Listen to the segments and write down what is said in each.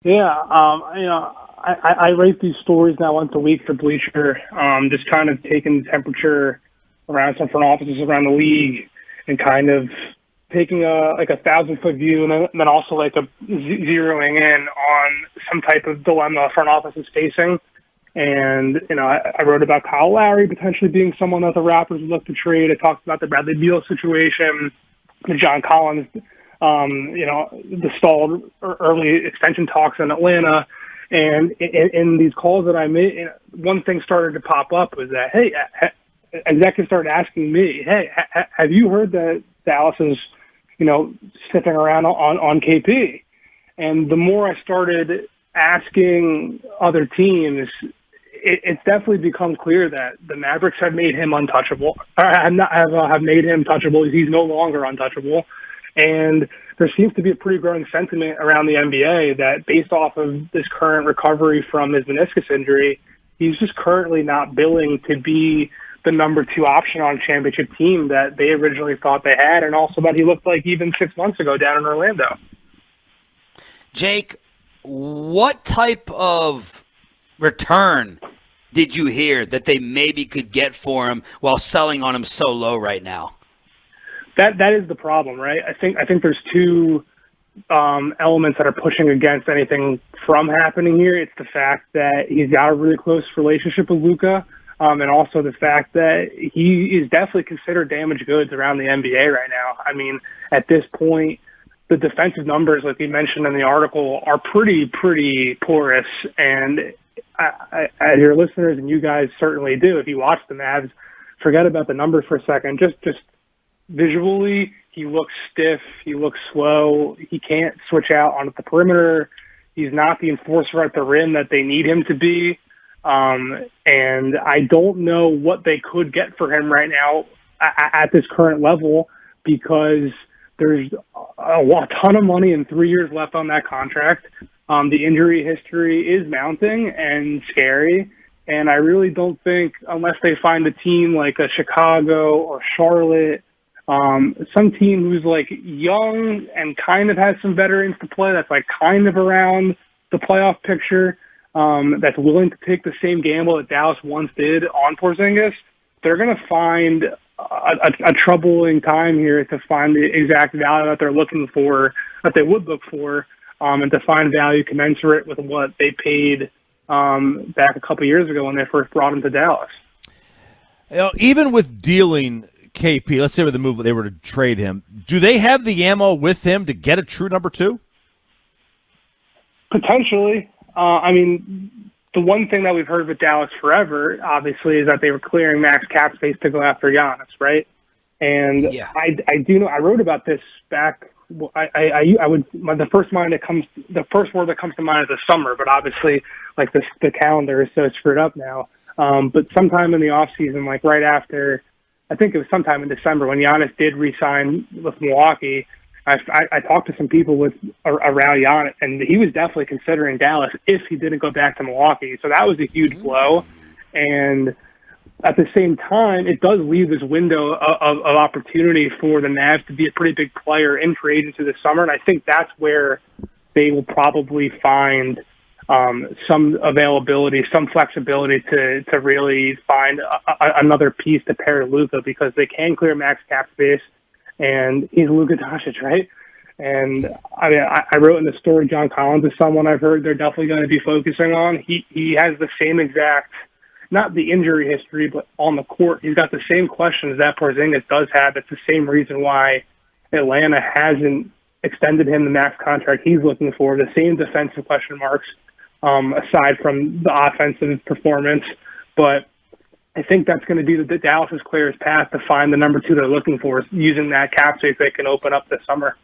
Yeah, I rate these stories now once a week for Bleacher, just kind of taking the temperature around some front offices around the league and kind of taking a 1,000-foot view and then also like zeroing in on some type of dilemma front office is facing. And, I wrote about Kyle Lowry potentially being someone that the Raptors would look to trade. I talked about the Bradley Beal situation, the John Collins, the stalled early extension talks in Atlanta. And in these calls that I made, one thing started to pop up was that, hey, executives started asking me, hey, have you heard that Dallas is, sniffing around on KP? And the more I started asking other teams, it's definitely become clear that the Mavericks have made him untouchable. Have made him touchable. He's no longer untouchable. And there seems to be a pretty growing sentiment around the NBA that based off of this current recovery from his meniscus injury, he's just currently not billing to be the number 2 option on a championship team that they originally thought they had, and also that he looked like even 6 months ago down in Orlando. Jake, what type of return did you hear that they maybe could get for him while selling on him so low right now? That is the problem, right? I think there's 2 elements that are pushing against anything from happening here. It's the fact that he's got a really close relationship with Luka, and also the fact that he is definitely considered damaged goods around the NBA right now. I mean, at this point, the defensive numbers, like we mentioned in the article, are pretty porous. And as your listeners and you guys certainly do, if you watch the Mavs, forget about the numbers for a second. Just visually, he looks stiff. He looks slow. He can't switch out on the perimeter. He's not the enforcer at the rim that they need him to be. And I don't know what they could get for him right now at this current level, because there's a ton of money and 3 years left on that contract. The injury history is mounting and scary. And I really don't think, unless they find a team like a Chicago or Charlotte, some team who's like young and kind of has some veterans to play, that's like kind of around the playoff picture, that's willing to take the same gamble that Dallas once did on Porziņģis, they're going to find a troubling time here to find the exact value that they're looking for, that they would look for, and to find value commensurate with what they paid back a couple years ago when they first brought him to Dallas. Even with dealing KP, let's say with the move they were to trade him, do they have the ammo with him to get a true number 2? Potentially. I mean, the one thing that we've heard with Dallas forever, obviously, is that they were clearing max cap space to go after Giannis, right? And yeah. I do know, I wrote about this back. The first word that comes to mind is the summer, but obviously, like the calendar is so screwed up now. But sometime in the off season, like right after, I think it was sometime in December when Giannis did re-sign with Milwaukee. I talked to some people around Giannis, and he was definitely considering Dallas if he didn't go back to Milwaukee. So that was a huge blow. And at the same time, it does leave this window of opportunity for the Mavs to be a pretty big player in free agency this summer. And I think that's where they will probably find some availability, some flexibility to really find another piece to pair Luka, because they can clear max cap space. And he's Luka Dončić, right? And I mean, I wrote in the story, John Collins is someone I've heard they're definitely going to be focusing on. He has the same exact, not the injury history, but on the court, he's got the same questions that Porziņģis does have. It's the same reason why Atlanta hasn't extended him the max contract he's looking for. The same defensive question marks, aside from the offensive performance. But I think that's going to be the Dallas's clearest path to find the number 2 they're looking for, using that cap space they can open up this summer.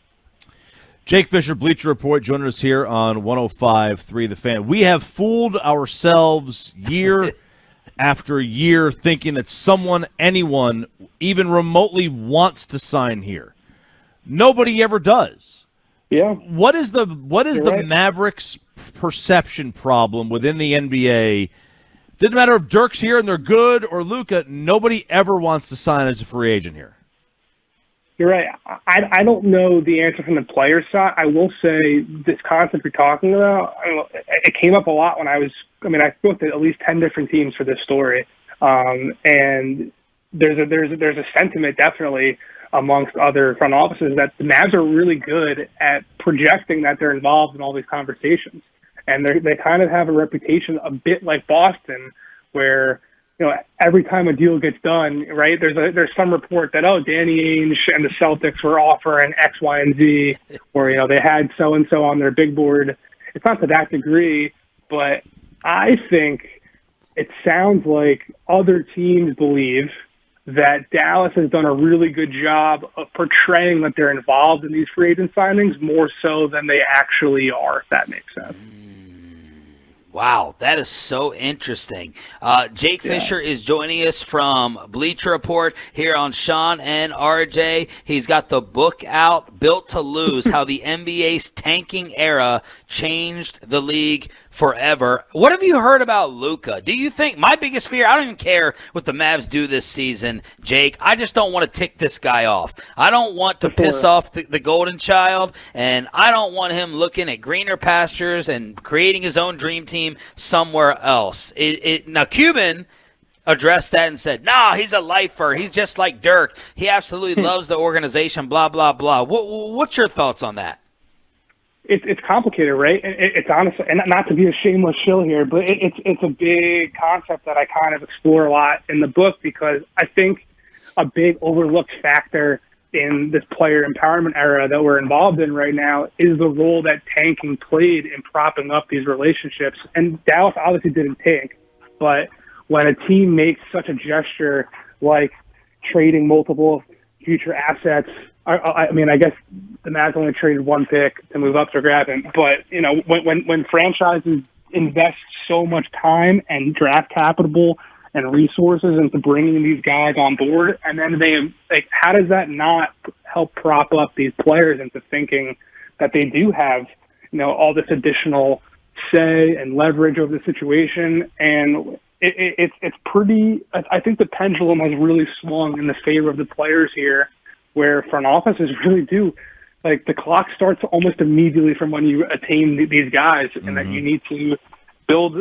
Jake Fischer, Bleacher Report, joining us here on 105.3 The Fan. We have fooled ourselves year after year thinking that anyone, even remotely wants to sign here. Nobody ever does. Yeah. What is the right. Mavericks' perception problem within the NBA? Doesn't matter if Dirk's here and they're good or Luka, nobody ever wants to sign as a free agent here. You're right. I don't know the answer from the player side. I will say this concept you're talking about, it came up a lot when I spoke to at least 10 different teams for this story. And there's a sentiment definitely amongst other front offices that the Mavs are really good at projecting that they're involved in all these conversations. And they kind of have a reputation a bit like Boston, where every time a deal gets done, right, there's some report that, Danny Ainge and the Celtics were offering X, Y, and Z, or, they had so-and-so on their big board. It's not to that degree, but I think it sounds like other teams believe that Dallas has done a really good job of portraying that they're involved in these free agent signings more so than they actually are, if that makes sense. Wow, that is so interesting. Jake Fischer is joining us from Bleacher Report here on Shan RJ. He's got the book out, Built to Lose, How the NBA's Tanking Era Changed the League Forever. What have you heard about Luka? Do you think, my biggest fear, I don't even care what the Mavs do this season, Jake. I just don't want to tick this guy off. I don't want to piss off the golden child, and I don't want him looking at greener pastures and creating his own dream team somewhere else. Now, Cuban addressed that and said, "No, he's a lifer. He's just like Dirk. He absolutely loves the organization, blah, blah, blah." What's your thoughts on that? It's complicated, right? It's honestly, and not to be a shameless shill here, but it's a big concept that I kind of explore a lot in the book, because I think a big overlooked factor in this player empowerment era that we're involved in right now is the role that tanking played in propping up these relationships. And Dallas obviously didn't tank, but when a team makes such a gesture like trading multiple future assets, I guess the Mavs only traded one pick to move up to grab him. But, when franchises invest so much time and draft capital and resources into bringing these guys on board, and then how does that not help prop up these players into thinking that they do have, all this additional say and leverage over the situation? And it's pretty, I think the pendulum has really swung in the favor of the players here, where front offices really do, the clock starts almost immediately from when you attain these guys, and that you need to build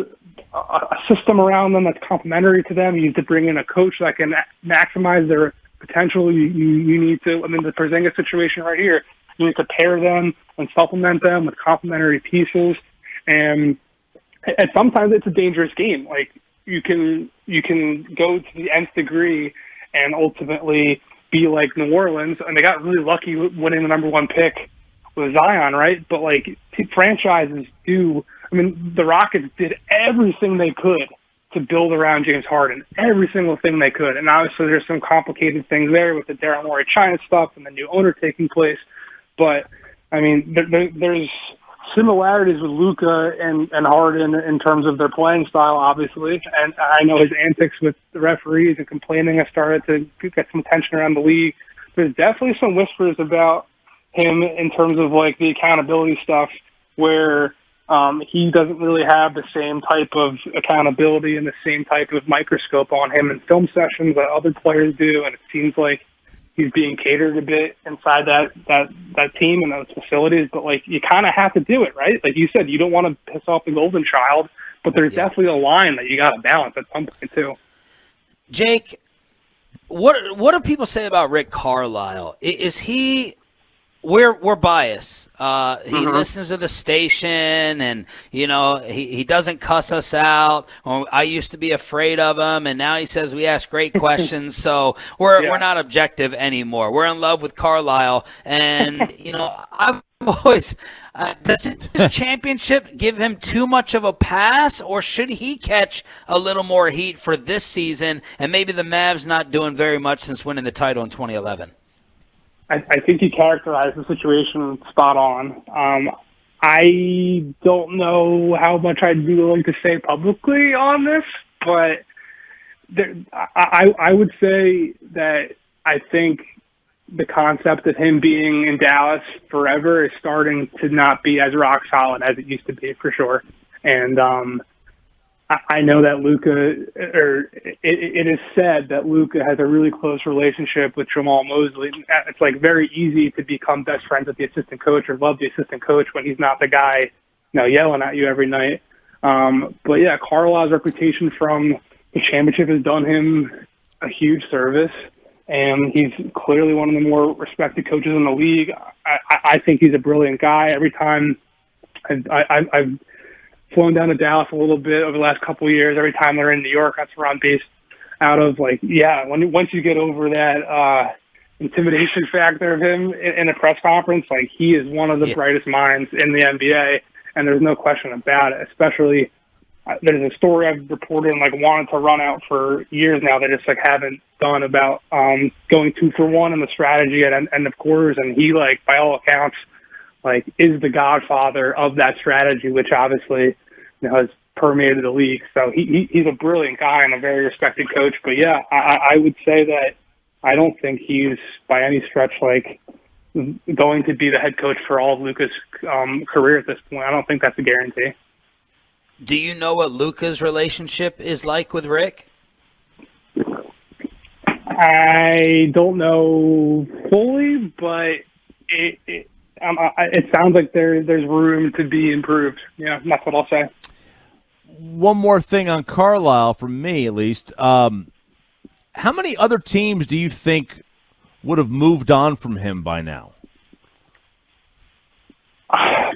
a system around them that's complementary to them. You need to bring in a coach that can maximize their potential. You need to, the Porziņģis situation right here, you need to pair them and supplement them with complementary pieces. And sometimes it's a dangerous game. You can go to the nth degree and ultimately be like New Orleans, and they got really lucky winning the number one pick with Zion, right? But franchises do. The Rockets did everything they could to build around James Harden, every single thing they could. And obviously there's some complicated things there with the Daryl Morey China stuff and the new owner taking place. But there's similarities with Luka and Harden in terms of their playing style, obviously. And I know his antics with the referees and complaining has started to get some attention around the league. There's definitely some whispers about him in terms of the accountability stuff, where he doesn't really have the same type of accountability and the same type of microscope on him in film sessions that other players do. And it seems like he's being catered a bit inside that team and those facilities. But you kind of have to do it, right? Like you said, you don't want to piss off the golden child, but there's definitely a line that you got to balance at some point too. Jake, what do people say about Rick Carlisle? Is he? We're biased. He listens to the station, and he doesn't cuss us out. I used to be afraid of him, and now he says we ask great questions. So we're not objective anymore. We're in love with Carlisle, and I've always does this championship give him too much of a pass, or should he catch a little more heat for this season? And maybe the Mavs not doing very much since winning the title in 2011. I think you characterized the situation spot on. I don't know how much I'd be willing to say publicly on this, but I would say that I think the concept of him being in Dallas forever is starting to not be as rock solid as it used to be, for sure. And I know that Luka, or it is said that Luka has a really close relationship with Jamal Mosley. It's like very easy to become best friends with the assistant coach or love the assistant coach when he's not the guy, yelling at you every night. But yeah, Carlisle's reputation from the championship has done him a huge service, and he's clearly one of the more respected coaches in the league. I think he's a brilliant guy. Every time I've flown down to Dallas a little bit over the last couple of years, every time they're in New York, that's where I'm based out of. Once you get over that intimidation factor of him in a press conference, he is one of the brightest minds in the NBA, and there's no question about it. Especially, there's a story I've reported and wanted to run out for years now that just haven't done about going 2 for 1 in the strategy at end of quarters, and he by all accounts is the godfather of that strategy, which obviously has permeated the league. So he's a brilliant guy and a very respected coach. But yeah, I would say that I don't think he's by any stretch going to be the head coach for all of Luka's career at this point. I don't think that's a guarantee. Do you know what Luka's relationship is like with Rick? I don't know fully, but it sounds like there's room to be improved. Yeah, that's what I'll say. One more thing on Carlisle, from me at least. How many other teams do you think would have moved on from him by now?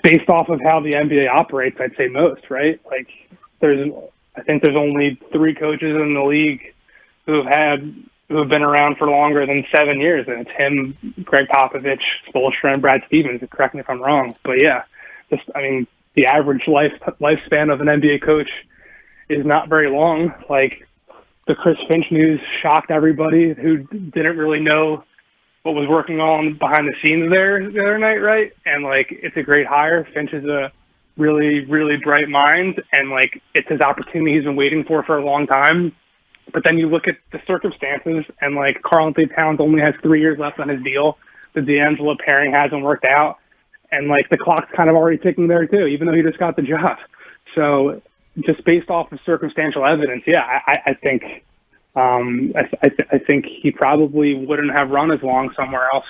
Based off of how the NBA operates, I'd say most, right? I think there's only 3 coaches in the league who have been around for longer than 7 years, and it's him, Greg Popovich, Spoelstra, and Brad Stevens. Correct me if I'm wrong, but yeah, the average lifespan of an NBA coach is not very long. The Chris Finch news shocked everybody who didn't really know what was working on behind the scenes there the other night, right? And it's a great hire. Finch is a really, really bright mind, and it's his opportunity he's been waiting for a long time. But then you look at the circumstances, and Karl-Anthony Towns only has 3 years left on his deal. The D'Angelo pairing hasn't worked out, and the clock's kind of already ticking there too, even though he just got the job. So just based off of circumstantial evidence, yeah, I think I think he probably wouldn't have run as long somewhere else.